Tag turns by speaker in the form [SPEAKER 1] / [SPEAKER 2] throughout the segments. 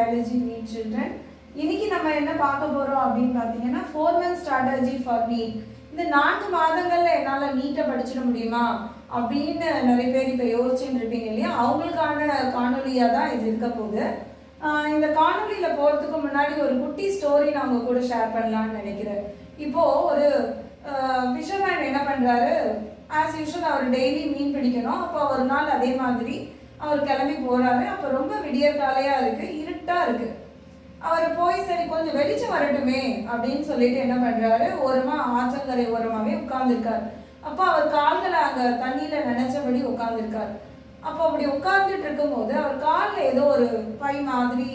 [SPEAKER 1] biology meet children. இன்னைக்கு நம்ம என்ன பார்க்க போறோம் அப்படின்னு பார்த்தீங்கன்னா 4 month strategy for NEET. இந்த 4 மாதங்கள்ல என்னால நீட்டை படிச்சிட முடியுமா அப்படின்னு நிறைய பேர் இப்போ யோசிச்சுட்டு இருப்பீங்க இல்லையா, அவங்களுக்கான காணொலியா தான் இது இருக்க போகுது. இந்த காணொலியில போறதுக்கு முன்னாடி ஒரு குட்டி ஸ்டோரி நான் உங்க கூட ஷேர் பண்ணலாம்னு நினைக்கிறேன். இப்போ ஒரு ஃபிஷர்மேன் என்ன பண்றாரு, ஆஸ் யூஷுவல் அவர் டெய்லி மீன் பிடிக்கணும். அப்போ ஒரு நாள் அதே மாதிரி அவர் கிளம்பி போறாரு. அப்போ ரொம்ப விடியற் காலையா இருக்கு, இருட்டா இருக்கு. அவர் போய் சரி கொஞ்சம் வெளிச்சம் வரட்டுமே அப்படின்னு சொல்லிட்டு என்ன பண்றாரு, ஓரமா ஆற்றங்கரை ஓரமாவே உட்கார்ந்துருக்காரு. அப்போ அவர் கால்களை அங்க தண்ணியில நினைச்சபடி உட்கார்ந்துருக்காரு. அப்போ அப்படி உட்கார்ந்துட்டு இருக்கும் போது அவர் காலில் ஏதோ ஒரு பை மாதிரி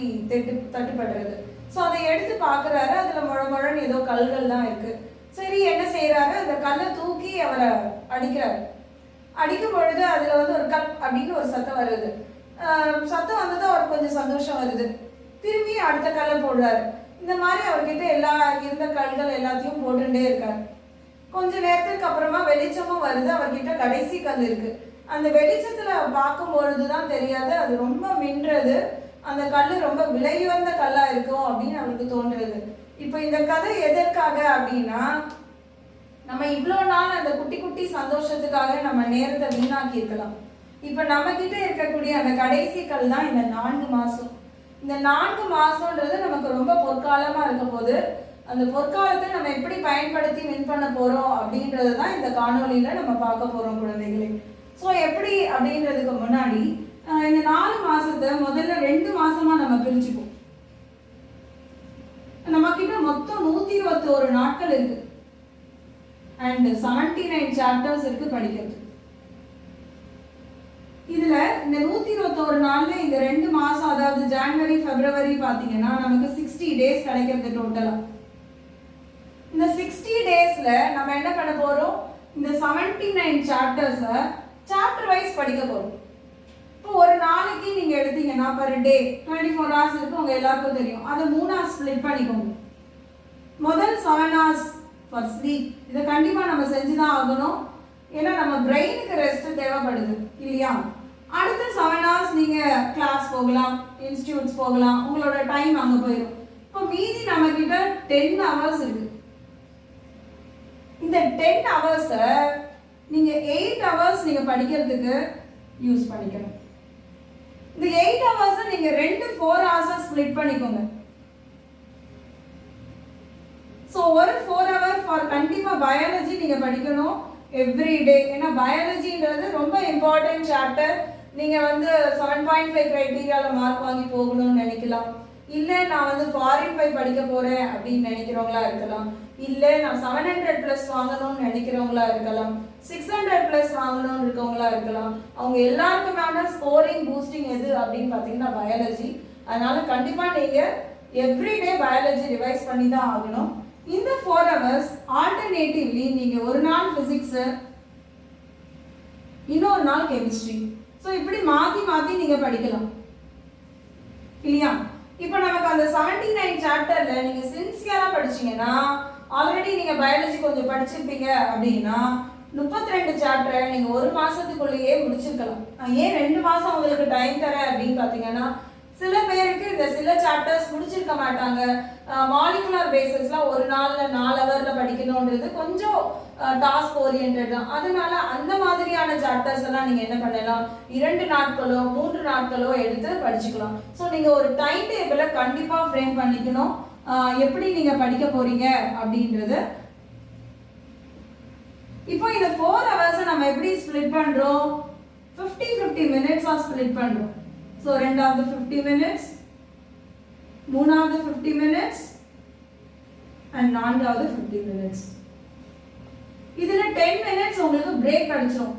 [SPEAKER 1] தட்டுப்படுறது. ஸோ அதை எடுத்து பார்க்குறாரு, அதுல முழமுழன்னு ஏதோ கல்கள் தான் இருக்கு. சரி என்ன செய்யறாரு, அந்த கல்லை தூக்கி அவரை அடிக்கிறாரு. அடிக்கும் பொழுது அதுல வந்து ஒரு கல் அப்படின்னு ஒரு சத்தம் வருது. சத்தம் வந்தது அவருக்கு கொஞ்சம் சந்தோஷம் வருது. திரும்பி அடுத்த கல்லை போடுறாரு. இந்த மாதிரி அவர்கிட்ட எல்லா இருந்த கல்கள் எல்லாத்தையும் போட்டுட்டே இருக்காரு. கொஞ்ச நேரத்துக்கு அப்புறமா வெளிச்சமும் வருது, அவர்கிட்ட கடைசி கல் இருக்கு. அந்த வெளிச்சத்துல பார்க்கும் பொழுதுதான் தெரியாது, அது ரொம்ப மின்றது, அந்த கல் ரொம்ப விலை உயர்ந்த கல்லா இருக்கும் அப்படின்னு அவருக்கு தோன்றுறது. இப்போ இந்த கதை எதற்காக அப்படின்னா, நம்ம இவ்வளோ நாள் அந்த குட்டி குட்டி சந்தோஷத்துக்காக நம்ம நேரத்தை வீணாக்கி இருக்கலாம். இப்போ நம்ம கிட்ட இருக்கக்கூடிய அந்த கடைசி கல் தான் இந்த 4 மாசம். இந்த 4 மாசம்ன்றது நமக்கு ரொம்ப பொற்காலமா இருக்க போது, அந்த பொற்காலத்தை நம்ம எப்படி பயன்படுத்தி வின் பண்ண போறோம் அப்படின்றது தான் இந்த காணொலியில நம்ம பார்க்க போறோம் குழந்தைகளே. ஸோ எப்படி அப்படின்றதுக்கு முன்னாடி இந்த 4 மாசத்தை முதல்ல 2 மாசமா நம்ம பிரிச்சுப்போம். நம்ம கிட்ட மொத்தம் 121 நாட்கள் இருக்கு அண்ட் 79 சாப்டர்ஸ் இருக்கு படிக்கிறது. இதுல இந்த 121 நாள்ல இந்த 2 மாசம், அதாவது ஜனவரி பிப்ரவரி பாத்தீங்கன்னா நமக்கு 60 டேஸ் கிடைக்கிறது டோட்டலா. இந்த 60 டேஸ்ல நம்ம என்ன பண்ண போறோம், இந்த 79 சாப்டர்ஸ சாப்டர் வைஸ் படிக்க போறோம். இப்போ ஒரு நாளைக்கு நீங்க எடுத்தீங்கன்னா பர் டே 24 hours இருக்கு, உங்க எல்லாருக்கும் தெரியும். அதை 3 ஸ்பிளிட் பண்ணிக்கோங்க. முதல் 7 hours ஃபார் ஸ்லீப், இதை கண்டிப்பா நம்ம செஞ்சுதான் ஆகணும். ஏன்னா நம்ம பிரெயினுக்கு ரெஸ்ட் தேவைப்படுது இல்லையா. அடுத்த 7 hours நீங்க கிளாஸ் போகலாம், இன்ஸ்டிடியூட்ஸ் போகலாம், உங்களோட டைம் அங்க போயிடும். இப்போ மீதி நம்ம கிட்ட 10 hours இருக்கு. இந்த 10 hours நீங்க 8 hours நீங்க படிக்கிறதுக்கு யூஸ் பண்ணிக்கணும். இந்த 8 hours நீங்க 4 hours ஸ்ப்ளிட் பண்ணிக்கோங்க. ஸோ ஒரு 4 hour ஃபார் கண்டிப்பா பயாலஜி நீங்க படிக்கணும் எவ்ரி டே. ஏன்னா பயாலஜின்றது ரொம்ப இம்பார்ட்டன்ட் சாப்டர். நீங்க வந்து 7.5 கிரைட்டீரியால மார்க் வாங்கி போகணும்னு நினைக்கலாம். இல்ல நான் வந்து ஃபாரின் போய் படிக்க போறேன் அப்படின்னு நினைக்கிறவங்களா இருக்கலாம். இல்ல நான் 700+ வாங்கணும்னு நினைக்கிறவங்களா இருக்கலாம். 600+ வாங்கணும்னு இருக்கவங்களா இருக்கலாம். அவங்க எல்லாருக்குமான ஸ்கோரிங் பூஸ்டிங் எது அப்படின்னு பார்த்தீங்கன்னா பயாலஜி. அதனால கண்டிப்பா நீங்க எவ்ரிடே பயாலஜி ரிவைஸ் பண்ணி தான் ஆகணும். இந்த 4 hours ஆல்டர்னேட்டிவ்லி நீங்க ஒரு நாள் பிசிக்ஸ், இன்னொரு நாள் கெமிஸ்ட்ரி, ஸோ இப்படி மாத்தி மாத்தி நீங்க படிக்கலாம் இல்லையா. இப்போ நமக்கு அந்த 79 சாப்டர்ல நீங்க சின்சியரா படிச்சீங்கன்னா, ஆல்ரெடி நீங்க பயாலஜி கொஞ்சம் படிச்சிருப்பீங்க அப்படின்னா 32 சாப்டரை நீங்க ஒரு மாசத்துக்குள்ளேயே முடிச்சிருக்கலாம். ஏன் 2 மாசம் உங்களுக்கு டைம் தரேன் அப்படின்னு பாத்தீங்கன்னா, சில பேருக்கு இந்த சில சாப்டர்ஸ் முடிச்சிருக்க மாட்டாங்க. மாலிகுலர் பேசிஸ்ல ஒரு நாள்ல 4 ஹவர்ல படிக்கணும்ன்றது கொஞ்சம் டாஸ்க் ஓரியன்டட் தான். அதனால அந்த மாதிரியான சாப்டர்ஸ் எல்லாம் நீங்க என்ன பண்ணலாம், 2 நாட்களோ 3 நாட்களோ எடுத்து படிச்சுக்கலாம். ஸோ நீங்க ஒரு டைம் டேபிளை கண்டிப்பா ஃப்ரேம் பண்ணிக்கணும், எப்படி நீங்க படிக்க போறீங்க அப்படின்றது. இப்போ இந்த 4 hours நம்ம எப்படி ஸ்ப்ளிட் பண்றோம், 50 minutes ஸ்ப்ளிட் பண்றோம். ஸோ ரெண்டாவது 50 minutes, மூணாவது 50 minutes அண்ட் நான்காவது 50 minutes. இதுல 10 minutes உங்களுக்கு பிரேக் கிடைச்சிடும்.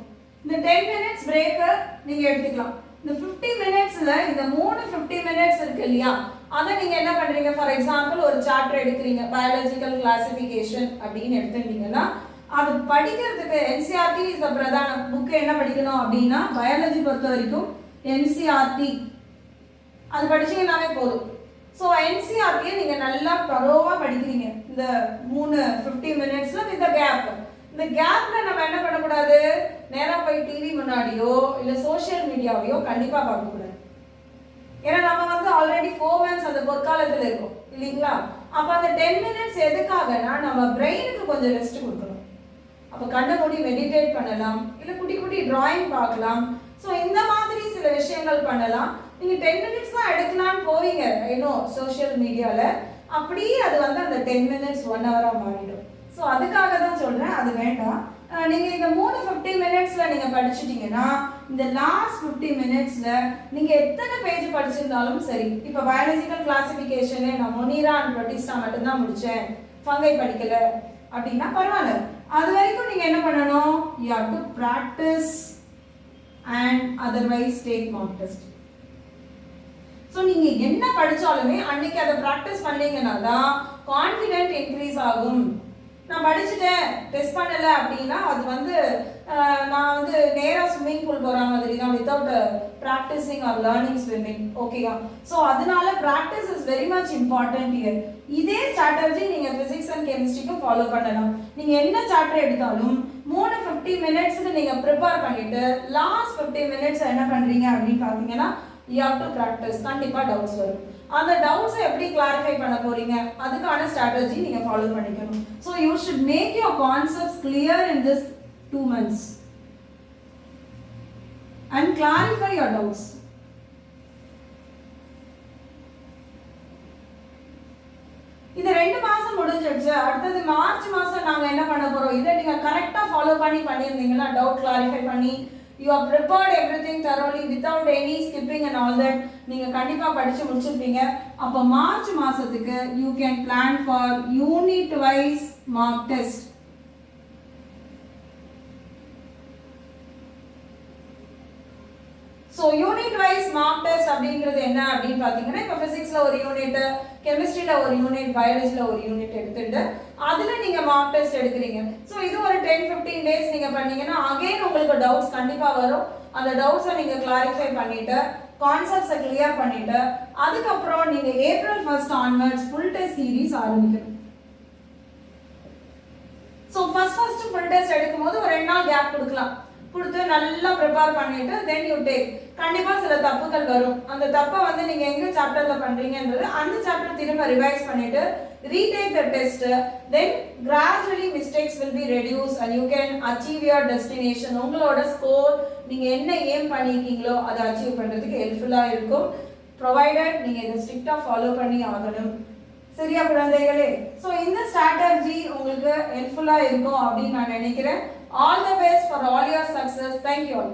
[SPEAKER 1] இந்த 10 minutes பிரேக்கை நீங்க எடுத்துக்கலாம். இந்த 50 minutesல இந்த 3 50 minutes இருக்கு இல்லையா, அதை நீங்க என்ன பண்றீங்க, ஃபார் எக்ஸாம்பிள் ஒரு சாப்டர் எடுக்கிறீங்க, பயாலஜிக்கல் கிளாசிஃபிகேஷன் அப்படின்னு எடுத்துட்டீங்கன்னா, அது படிக்கிறதுக்கு என்சிஆர்டி இஸ் த பிரதான புக். என்ன படிக்கணும் அப்படின்னா பயாலஜி பொறுத்த வரைக்கும் என்சிஆர்டி அது படிச்சீங்கன்னாவே போதும். ஸோ என்சிஆர்டியை நீங்க நல்லா பரோவா படிக்கிறீங்க இந்த 3 50 minutesல. இந்த கேப், இந்த கேப்ல நம்ம என்ன பண்ணக்கூடாது, நேரா போய் டிவி முன்னாடியோ இல்ல சோஷியல் மீடியாவையோ கண்டிப்பா பார்க்க கூடாது. ஏன்னா நம்ம வந்து ஆல்ரெடி 4 months அந்த பொற்காலத்தில் இருக்கும் இல்லைங்களா. அப்போ அந்த 10 minutes எதுக்காகனா நம்ம பிரெயினுக்கு கொஞ்சம் ரெஸ்ட் கொடுக்கணும். அப்போ கண்ணை மூடி மெடிடேட் பண்ணலாம், இல்லை குட்டி குட்டி டிராயிங் பார்க்கலாம். ஸோ இந்த மாதிரி சில விஷயங்கள் பண்ணலாம். நீங்கள் 10 minutes தான் எடுக்கலான்னு போவீங்க இன்னும் சோஷியல் மீடியாவில், அப்படியே அது வந்து அந்த 10 minutes 1 hour மாறிடும். ஸோ அதுக்காக தான் சொல்கிறேன், அது வேண்டாம். நீங்கள் இந்த 50 minutesல நீங்கள் படிச்சுட்டீங்கன்னா இந்த லாஸ்ட் 50 minutesல நீங்கள் எத்தனை பேஜ் படிச்சிருந்தாலும் சரி, இப்போ பயாலஜிக்கல் கிளாசிஃபிகேஷனு நான் மொனீரா அண்ட் ப்ரோட்டிஸ்டா மட்டும்தான் முடித்தேன், ஃபங்கை படிக்கலை அப்படின்னா பரவாயில்ல. அது வரைக்கும் நீங்கள் என்ன பண்ணணும், you have to practice and otherwise take mark test. So நீங்கள் என்ன படித்தாலுமே அன்னைக்கு அதை ப்ராக்டிஸ் பண்ணீங்கன்னா தான் கான்ஃபிடென்ட் இன்க்ரீஸ் ஆகும். நான் படிச்சுட்டேன் டெஸ்ட் பண்ணலை அப்படின்னா அது வந்து நான் வந்து நேராக ஸ்விம்மிங் பூல் போகிற மாதிரி தான், without practising are learning swimming. ஓகேவா. ஸோ அதனால practice is very much important year. இதே ஸ்ட்ராட்டஜி நீங்கள் ஃபிசிக்ஸ் அண்ட் கெமிஸ்ட்ரிக்கும் ஃபாலோ பண்ணலாம். நீங்கள் என்ன சாப்டர் எடுத்தாலும் 50 minutesக்கு நீங்கள் ப்ரிப்பேர் பண்ணிவிட்டு லாஸ்ட் 50 minutes என்ன பண்ணுறீங்க அப்படின்னு பார்த்தீங்கன்னா you have to practice. கண்டிப்பாக டவுட்ஸ் வரும். அந்த டவுட்ஸை எப்படி கிளாரிஃபை பண்ண போறீங்க, அதுக்கான ஸ்ட்ராட்டஜி நீங்கள் ஃபாலோ பண்ணிக்கணும். So you should make your concepts clear in this 2 months and clarify your doubts. இது 2 மாசம் முடிஞ்சிடுச்சு. அடுத்தது மார்ச் மாசம் நாங்கள் என்ன பண்ண போகிறோம், இதை நீங்கள் கரெக்டாக ஃபாலோ பண்ணியிருந்தீங்கன்னா டவுட் கிளாரிஃபை பண்ணி you have prepared everything thoroughly without any skipping and all that, நீங்க கண்டிப்பா படிச்சு முடிச்சிருப்பீங்க. அப்ப மார்ச் மாசத்துக்கு you can plan for unit wise mock test. So unit wise mark test அப்படின்றது என்ன அப்படின்னு பார்த்தீங்கன்னா, இப்போ ஃபிசிக்ஸில் ஒரு யூனிட், கெமிஸ்ட்ரியில் ஒரு யூனிட், பயாலஜியில் ஒரு யூனிட் எடுத்துட்டு அதில் நீங்கள் மார்க் டெஸ்ட் எடுக்கிறீங்க. ஸோ இது ஒரு 10-15 days நீங்கள் பண்ணீங்கன்னா அகெயின் உங்களுக்கு டவுட்ஸ் கண்டிப்பாக வரும். அந்த டவுட்ஸை நீங்கள் கிளாரிஃபை பண்ணிவிட்டு கான்செப்ட்ஸை கிளியர் பண்ணிவிட்டு அதுக்கப்புறம் நீங்கள் April 1st onwards full test series ஆரம்பிக்கணும். ஸோ ஃபர்ஸ்ட் ஃபுல் டெஸ்ட் எடுக்கும்போது ஒரு 2 நாள் கேப் கொடுத்து நல்லா ப்ரிப்பேர் பண்ணிட்டு தென் யூ டேக். கண்டிப்பாக சில தப்புகள் வரும். அந்த தப்பை வந்து நீங்கள் எங்கே சாப்டரில் பண்ணுறீங்கன்றது அந்த சாப்டர் திரும்ப ரிவைஸ் பண்ணிட்டு retake the test. Then gradually mistakes will be reduce and you can achieve your destination. உங்களோட ஸ்கோர் நீங்கள் என்ன ஏம் பண்ணியிருக்கீங்களோ அதை அச்சீவ் பண்ணுறதுக்கு ஹெல்ப்ஃபுல்லாக இருக்கும். ப்ரொவைடட் நீங்கள் இதை ஸ்ட்ரிக்டாக ஃபாலோ பண்ணி ஆகணும். சரியா குழந்தைகளே? ஸோ இந்த ஸ்ட்ராட்டஜி உங்களுக்கு ஹெல்ப்ஃபுல்லாக இருக்கும் அப்படின்னு நான் நினைக்கிறேன். All the best for all your success. Thank you all.